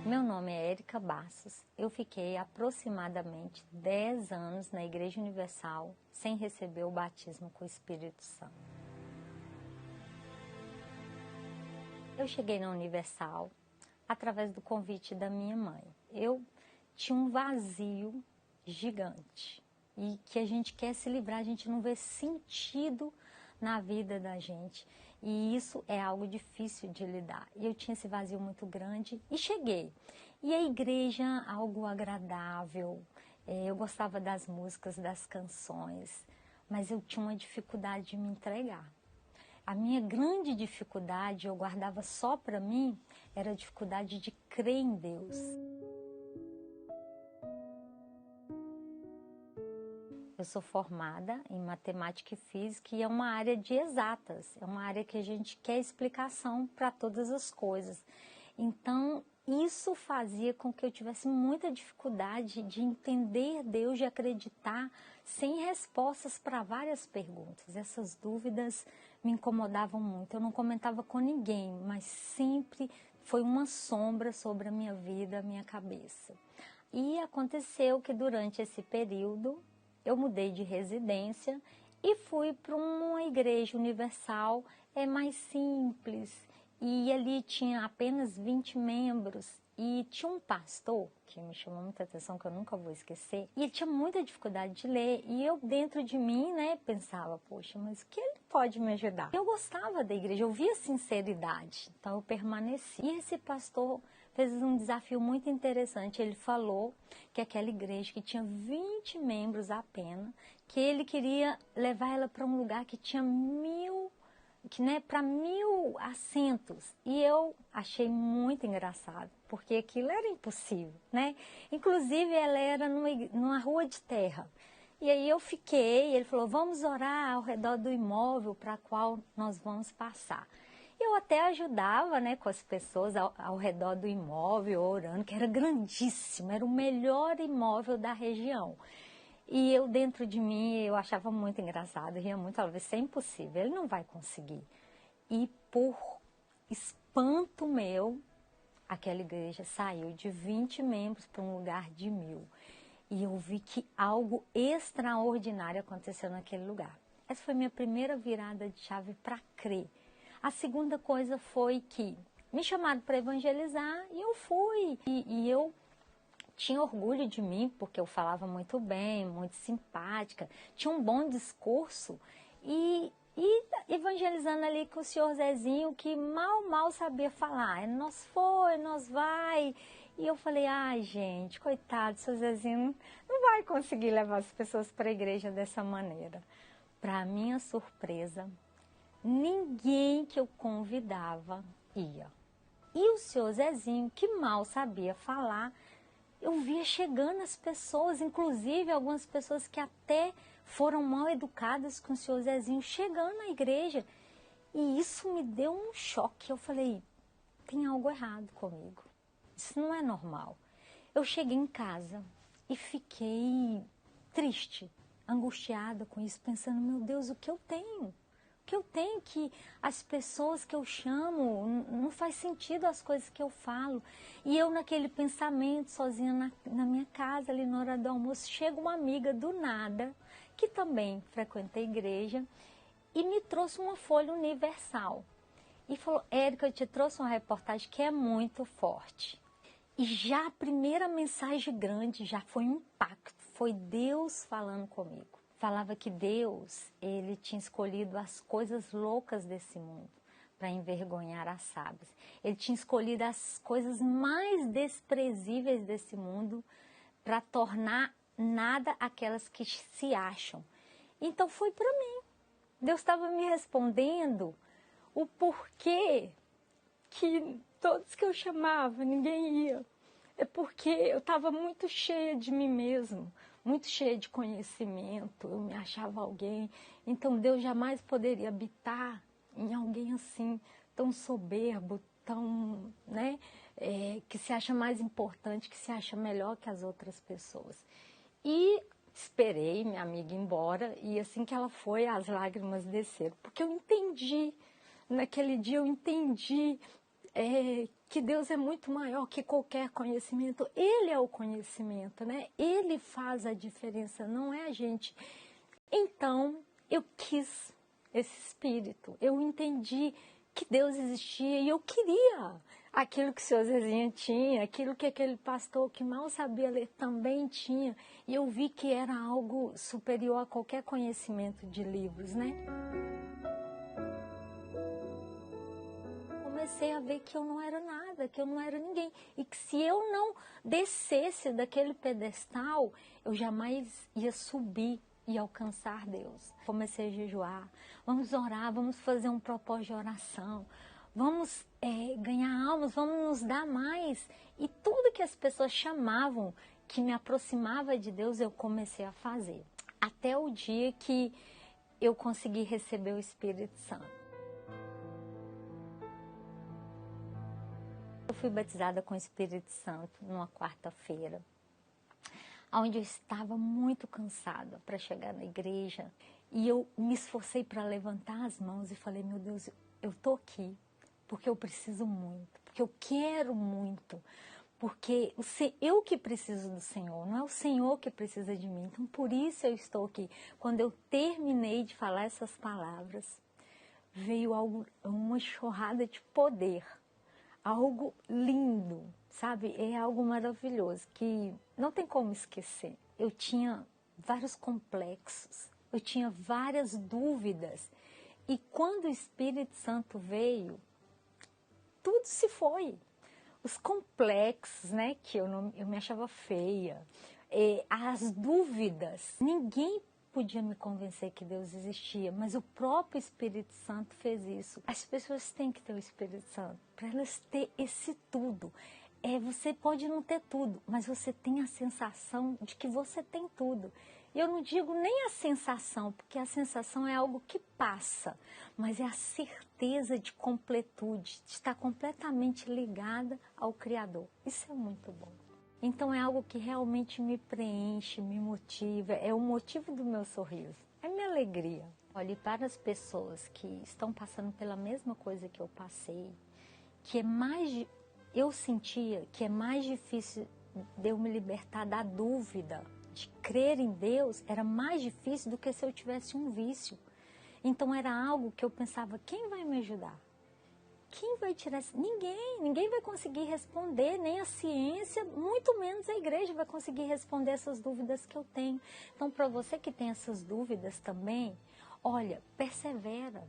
Meu nome é Érica Bastos. Eu fiquei aproximadamente 10 anos na Igreja Universal sem receber o batismo com o Espírito Santo. Eu cheguei na Universal através do convite da minha mãe. Eu tinha um vazio gigante e que a gente quer se livrar, a gente não vê sentido na vida da gente. E isso é algo difícil de lidar. E eu tinha esse vazio muito grande e cheguei. E a igreja, algo agradável, eu gostava das músicas, das canções, mas eu tinha uma dificuldade de me entregar. A minha grande dificuldade, eu guardava só para mim, era a dificuldade de crer em Deus. Eu sou formada em matemática e física e é uma área de exatas, é uma área que a gente quer explicação para todas as coisas. Então, isso fazia com que eu tivesse muita dificuldade de entender Deus, de acreditar, sem respostas para várias perguntas. Essas dúvidas me incomodavam muito. Eu não comentava com ninguém, mas sempre foi uma sombra sobre a minha vida, a minha cabeça. E aconteceu que durante esse período, eu mudei de residência e fui para uma igreja universal, mais simples. E ali tinha apenas 20 membros e tinha um pastor que me chamou muita atenção, que eu nunca vou esquecer. E ele tinha muita dificuldade de ler e eu dentro de mim, pensava, poxa, mas o que ele pode me ajudar? Eu gostava da igreja, eu via sinceridade, então eu permaneci. E esse pastor fez um desafio muito interessante. Ele falou que aquela igreja que tinha 20 membros apenas, que ele queria levar ela para um lugar que tinha para 1000 assentos. E eu achei muito engraçado, porque aquilo era impossível, Inclusive ela era numa rua de terra. E aí eu fiquei, ele falou, vamos orar ao redor do imóvel para qual nós vamos passar. Eu até ajudava, com as pessoas ao redor do imóvel, orando, que era grandíssimo, era o melhor imóvel da região. E eu dentro de mim, eu achava muito engraçado, ria muito, falava, isso é impossível, ele não vai conseguir. E por espanto meu, aquela igreja saiu de 20 membros para um lugar de 1000. E eu vi que algo extraordinário aconteceu naquele lugar. Essa foi minha primeira virada de chave para crer. A segunda coisa foi que me chamaram para evangelizar e eu fui. E eu tinha orgulho de mim, porque eu falava muito bem, muito simpática, tinha um bom discurso e evangelizando ali com o senhor Zezinho, que mal sabia falar. Nós foi, nós vai. E eu falei, ai gente, coitado, o senhor Zezinho não vai conseguir levar as pessoas para a igreja dessa maneira. Para minha surpresa, ninguém que eu convidava ia. E o senhor Zezinho, que mal sabia falar, eu via chegando as pessoas, inclusive algumas pessoas que até foram mal educadas com o senhor Zezinho, chegando na igreja. E isso me deu um choque. Eu falei, tem algo errado comigo. Isso não é normal. Eu cheguei em casa e fiquei triste, angustiada com isso, pensando, meu Deus, o que eu tenho? Que eu tenho que as pessoas que eu chamo, não faz sentido as coisas que eu falo. E eu naquele pensamento, sozinha na minha casa, ali na hora do almoço, chega uma amiga do nada, que também frequenta a igreja, e me trouxe uma folha universal. E falou, Érica, eu te trouxe uma reportagem que é muito forte. E já a primeira mensagem grande já foi um impacto, foi Deus falando comigo. Falava que Deus, ele tinha escolhido as coisas loucas desse mundo para envergonhar as sábias. Ele tinha escolhido as coisas mais desprezíveis desse mundo para tornar nada aquelas que se acham. Então foi para mim. Deus estava me respondendo o porquê que todos que eu chamava, ninguém ia. É porque eu estava muito cheia de mim mesmo, muito cheia de conhecimento, eu me achava alguém. Então Deus jamais poderia habitar em alguém assim, tão soberbo, tão, que se acha mais importante, que se acha melhor que as outras pessoas. E esperei minha amiga ir embora e assim que ela foi, as lágrimas desceram, porque eu entendi, naquele dia eu entendi que Deus é muito maior que qualquer conhecimento. Ele é o conhecimento, né? Ele faz a diferença, não é a gente. Então, eu quis esse espírito. Eu entendi que Deus existia e eu queria aquilo que o seu Zezinho tinha, aquilo que aquele pastor que mal sabia ler também tinha. E eu vi que era algo superior a qualquer conhecimento de livros, né? Comecei a ver que eu não era nada, que eu não era ninguém. E que se eu não descesse daquele pedestal, eu jamais ia subir e alcançar Deus. Comecei a jejuar, vamos orar, vamos fazer um propósito de oração, vamos ganhar almas, vamos nos dar mais. E tudo que as pessoas chamavam que me aproximava de Deus, eu comecei a fazer. Até o dia que eu consegui receber o Espírito Santo. Eu fui batizada com o Espírito Santo numa quarta-feira, onde eu estava muito cansada para chegar na igreja. E eu me esforcei para levantar as mãos e falei, meu Deus, eu estou aqui porque eu preciso muito, porque eu quero muito, porque eu que preciso do Senhor, não é o Senhor que precisa de mim. Então, por isso eu estou aqui. Quando eu terminei de falar essas palavras, veio uma enxurrada de poder. Algo lindo, sabe? É algo maravilhoso que não tem como esquecer. Eu tinha vários complexos, eu tinha várias dúvidas. E quando o Espírito Santo veio, tudo se foi. Os complexos, né? Que eu me achava feia. As dúvidas. Ninguém podia me convencer que Deus existia, mas o próprio Espírito Santo fez isso. As pessoas têm que ter o Espírito Santo, para elas ter esse tudo. Você pode não ter tudo, mas você tem a sensação de que você tem tudo. E eu não digo nem a sensação, porque a sensação é algo que passa, mas é a certeza de completude, de estar completamente ligada ao Criador. Isso é muito bom. Então é algo que realmente me preenche, me motiva, é o motivo do meu sorriso, é minha alegria. Olhe, para as pessoas que estão passando pela mesma coisa que eu passei, eu sentia que é mais difícil de eu me libertar da dúvida, de crer em Deus, era mais difícil do que se eu tivesse um vício. Então era algo que eu pensava, quem vai me ajudar? Quem vai tirar isso? Ninguém vai conseguir responder, nem a ciência, muito menos a igreja vai conseguir responder essas dúvidas que eu tenho. Então, para você que tem essas dúvidas também, olha, persevera,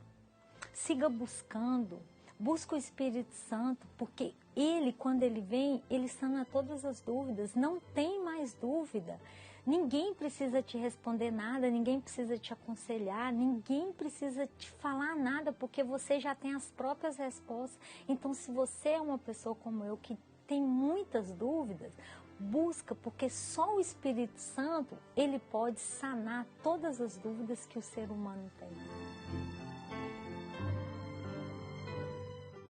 siga buscando, busca o Espírito Santo, porque ele, quando ele vem, ele sana todas as dúvidas, não tem mais dúvida. Ninguém precisa te responder nada, ninguém precisa te aconselhar, ninguém precisa te falar nada, porque você já tem as próprias respostas. Então, se você é uma pessoa como eu, que tem muitas dúvidas, busca, porque só o Espírito Santo, ele pode sanar todas as dúvidas que o ser humano tem.